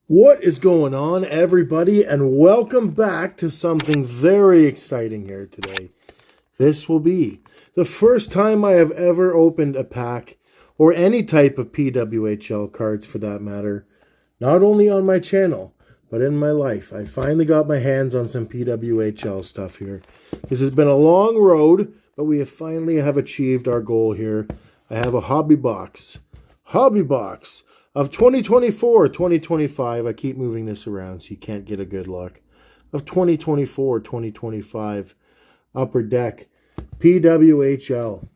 What is going on, everybody, and welcome back to something very exciting here today. This will be the first time I have ever opened a pack, or any type of PWHL cards for that matter, not only on my channel, but in my life. I finally got my hands on some PWHL stuff here. This has been a long road, but we have finally achieved our goal here. I have a hobby box of 2024, 2025. I keep moving this around so you can't get a good look. Of 2024, 2025 Upper Deck PWHL.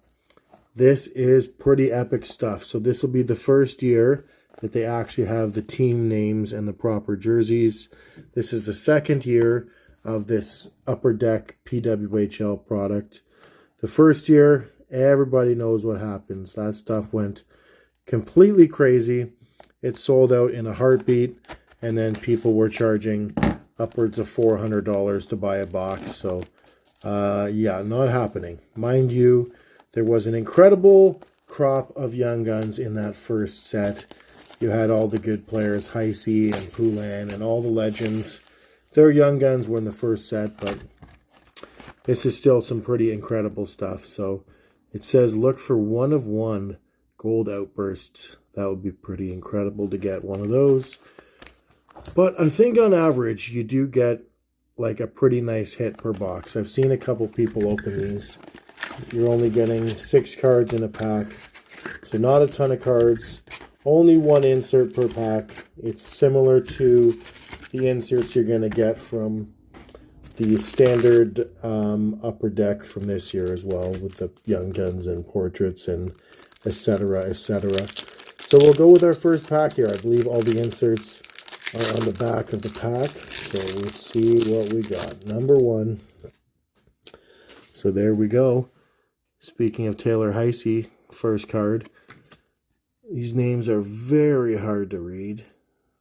This is pretty epic stuff. So this will be the first year that they actually have the team names and the proper jerseys. This is the second year of this Upper Deck PWHL product. The first year, everybody knows what happens. That stuff went completely crazy. It sold out in a heartbeat, and then people were charging upwards of $400 to buy a box. So, yeah, not happening. Mind you, there was an incredible crop of young guns in that first set. You had all the good players, Heisey and Poulin, and all the legends. Their young guns were in the first set, but this is still some pretty incredible stuff. So, it says, look for one of one gold outbursts. That would be pretty incredible to get one of those. But I think on average, you do get like a pretty nice hit per box. I've seen a couple people open these. You're only getting 6 cards in a pack. So not a ton of cards. Only one insert per pack. It's similar to the inserts you're going to get from the standard Upper Deck from this year as well, with the young guns and portraits and etc., etc. So we'll go with our first pack here. I believe all the inserts are on the back of the pack. So let's see what we got. Number 1. So there we go. Speaking of Taylor Heisey, first card. These names are very hard to read.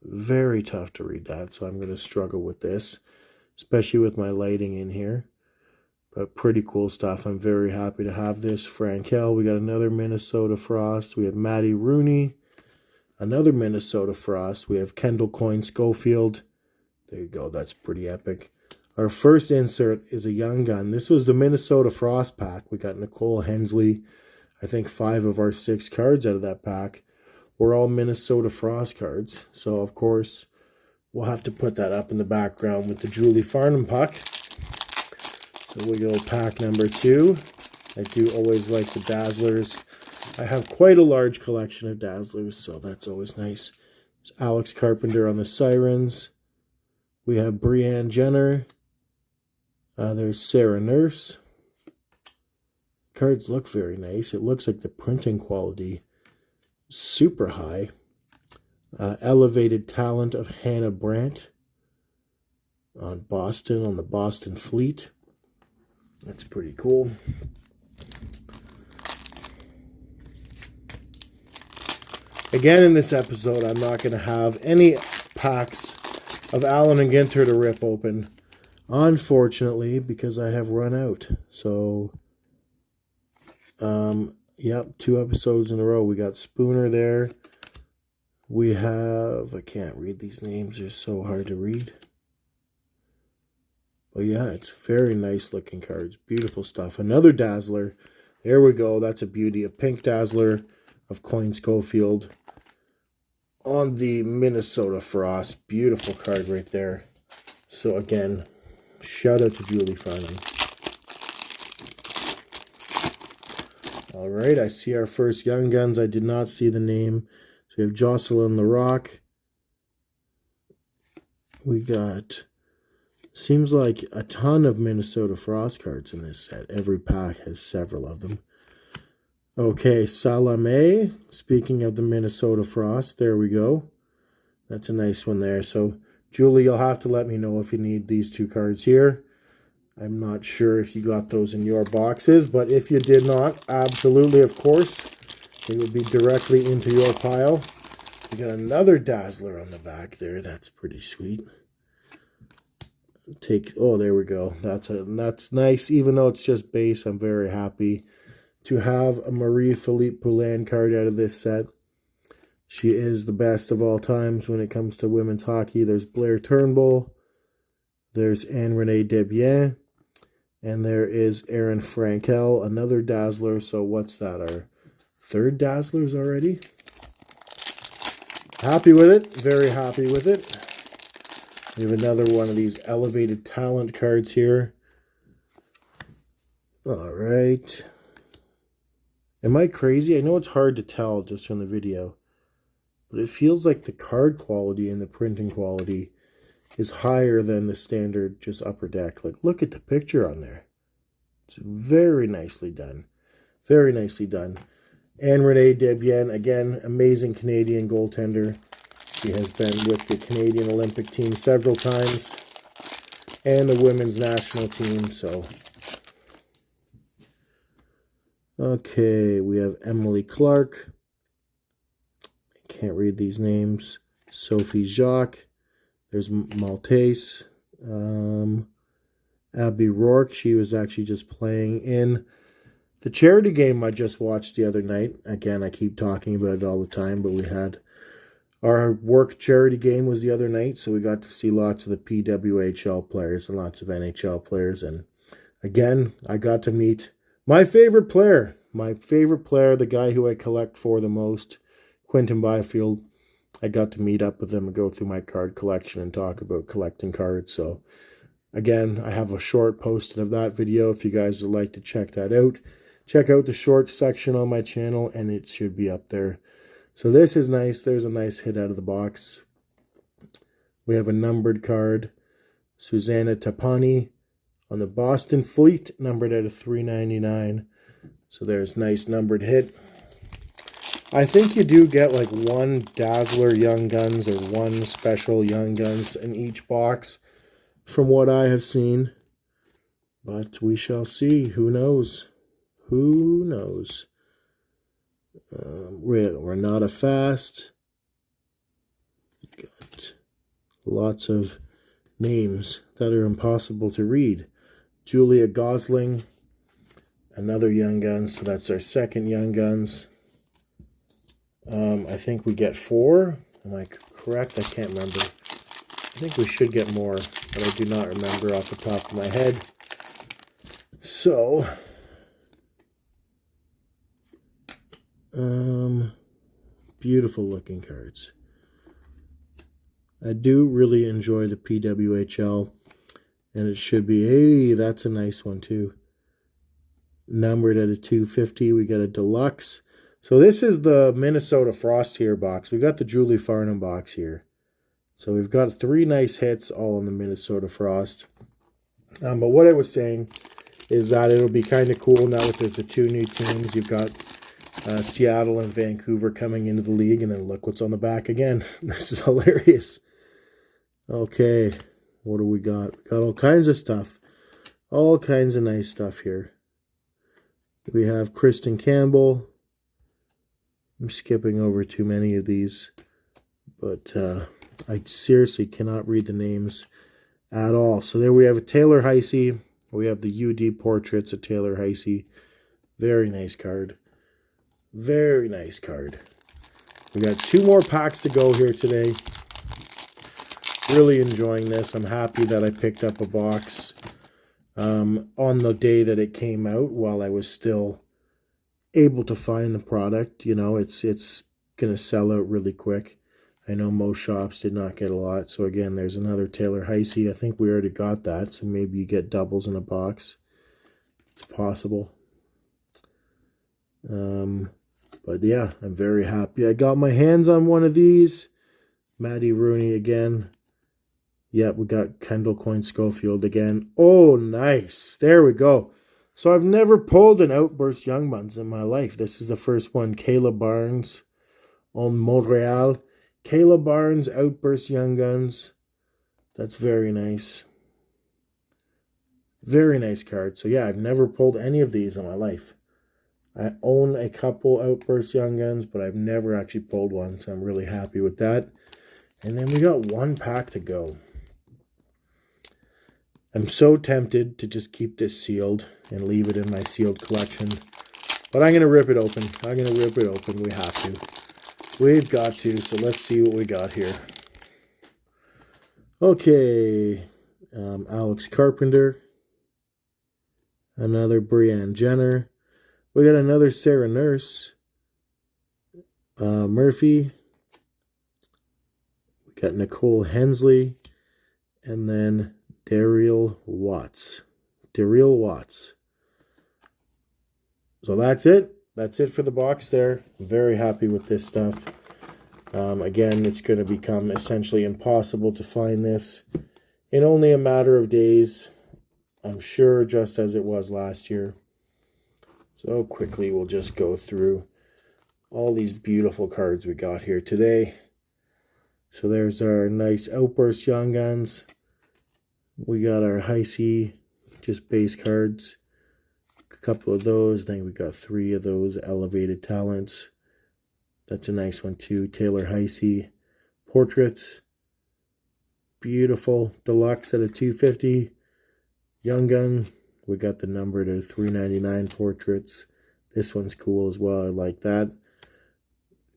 Very tough to read that. So I'm going to struggle with this, especially with my lighting in here. But pretty cool stuff. I'm very happy to have this. Frankel. We got another Minnesota Frost. We have Matty Rooney. Another Minnesota Frost. We have Kendall Coyne Schofield. There you go. That's pretty epic. Our first insert is a young gun. This was the Minnesota Frost pack. We got Nicole Hensley. I think 5 of our 6 cards out of that pack were all Minnesota Frost cards. So, of course, we'll have to put that up in the background with the Julie Farnham puck. So we go pack number 2. I do always like the Dazzlers. I have quite a large collection of Dazzlers, so that's always nice. There's Alex Carpenter on the Sirens. We have Brianne Jenner. There's Sarah Nurse. Cards look very nice. It looks like the printing quality is super high. Elevated Talent of Hannah Brandt on Boston, on the Boston Fleet. That's pretty cool. Again, in this episode, I'm not going to have any packs of Allen and Ginter to rip open, unfortunately, because I have run out. So, yep, 2 episodes in a row. We got Spooner there. We have, I can't read these names. They're so hard to read. But yeah, it's very nice looking cards. Beautiful stuff. Another Dazzler. There we go. That's a beauty. A pink Dazzler of Coyne Schofield on the Minnesota Frost. Beautiful card right there. So again, shout out to Julie Farnham. All right, I see our first Young Guns. I did not see the name. So we have Jocelyn LaRocque. We got, seems like a ton of Minnesota Frost cards in this set. Every pack has several of them. Okay, Salame. Speaking of the Minnesota Frost, there we go. That's a nice one there. So, Julie, you'll have to let me know if you need these 2 cards here. I'm not sure if you got those in your boxes, but if you did not, absolutely, of course, they would be directly into your pile. We got another Dazzler on the back there. That's pretty sweet. Oh, there we go. That's nice. Even though it's just base, I'm very happy to have a Marie-Philippe Poulin card out of this set. She is the best of all times when it comes to women's hockey. There's Blair Turnbull. There's Anne-Renee Debian. And there is Erin Frankel, another Dazzler. So what's that? Our third Dazzlers already? Happy with it. Very happy with it. We have another one of these elevated talent cards here. All right. Am I crazy? I know it's hard to tell just from the video, but it feels like the card quality and the printing quality is higher than the standard just upper deck. Like, look at the picture on there. It's very nicely done. Very nicely done. Anne-Renee Debian, again, amazing Canadian goaltender. She has been with the Canadian Olympic team several times and the women's national team. So, okay, we have Emily Clark. I can't read these names. Sophie Jacques. There's Maltese. Abby Rourke. She was actually just playing in the charity game I just watched the other night. Again, I keep talking about it all the time, but we had our work charity game was the other night, so we got to see lots of the PWHL players and lots of NHL players. And again, I got to meet my favorite player, the guy who I collect for the most, Quentin Byfield. I got to meet up with him and go through my card collection and talk about collecting cards. So again, I have a short posted of that video if you guys would like to check that out. Check out the short section on my channel and it should be up there. So this is nice. There's a nice hit out of the box. We have a numbered card. Susanna Tapani on the Boston Fleet, numbered out of 399. So there's nice numbered hit. I think you do get like one Dazzler Young Guns or one special Young Guns in each box from what I have seen. But we shall see. Who knows? Who knows? We're not a fast. Got lots of names that are impossible to read. Julia Gosling, another Young Guns. So that's our second Young Guns. I think we get 4. Am I correct? I can't remember. I think we should get more, but I do not remember off the top of my head. So, beautiful looking cards. I do really enjoy the PWHL, and it should be, hey, that's a nice one too. Numbered at a 250, we got a deluxe. So this is the Minnesota Frost here box. We got the Julie Farnham box here. So we've got 3 nice hits all in the Minnesota Frost. But what I was saying is that it'll be kind of cool now that there's the 2 new teams. You've got Seattle and Vancouver coming into the league, and then look what's on the back again. This is hilarious. Okay, what do we got? We got all kinds of stuff. All kinds of nice stuff here. We have Kristen Campbell. I'm skipping over too many of these, but I seriously cannot read the names at all. So there we have a Taylor Heisey. We have the UD Portraits of Taylor Heisey. Very nice card. Very nice card. We got 2 more packs to go here today. Really enjoying this. I'm happy that I picked up a box on the day that it came out while I was still able to find the product. You know, it's going to sell out really quick. I know most shops did not get a lot. So again, there's another Taylor Heisey. I think we already got that. So maybe you get doubles in a box. It's possible. But yeah, I'm very happy. I got my hands on one of these. Maddie Rooney again. Yep, we got Kendall Coyne Schofield again. Oh, nice. There we go. So I've never pulled an Outburst Young Guns in my life. This is the first one. Kayla Barnes on Montreal. Kayla Barnes, Outburst Young Guns. That's very nice. Very nice card. So yeah, I've never pulled any of these in my life. I own a couple Outburst Young Guns, but I've never actually pulled one, so I'm really happy with that. And then we got 1 pack to go. I'm so tempted to just keep this sealed and leave it in my sealed collection. But I'm going to rip it open. We have to. We've got to, so let's see what we got here. Okay, Alex Carpenter. Another Brianne Jenner. We got another Sarah Nurse. Murphy. We got Nicole Hensley. And then Daryl Watts. So that's it. That's it for the box there. I'm very happy with this stuff. Again, it's going to become essentially impossible to find this in only a matter of days. I'm sure, just as it was last year. So quickly we'll just go through all these beautiful cards we got here today. So there's our nice Outburst Young Guns. We got our Heisey, just base cards. A couple of those. Then we got 3 of those Elevated Talents. That's a nice one too. Taylor Heisey. Portraits. Beautiful. Deluxe at a $250. Young Gun. We got the number to $3.99 portraits. This one's cool as well. I like that.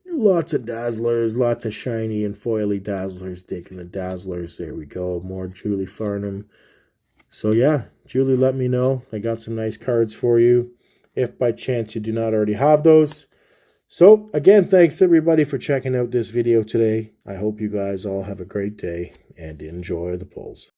Lots of Dazzlers. Lots of shiny and foily Dazzlers. Taking the Dazzlers. There we go. More Julie Farnham. So yeah, Julie, let me know. I got some nice cards for you, if by chance you do not already have those. So again, thanks everybody for checking out this video today. I hope you guys all have a great day and enjoy the pulls.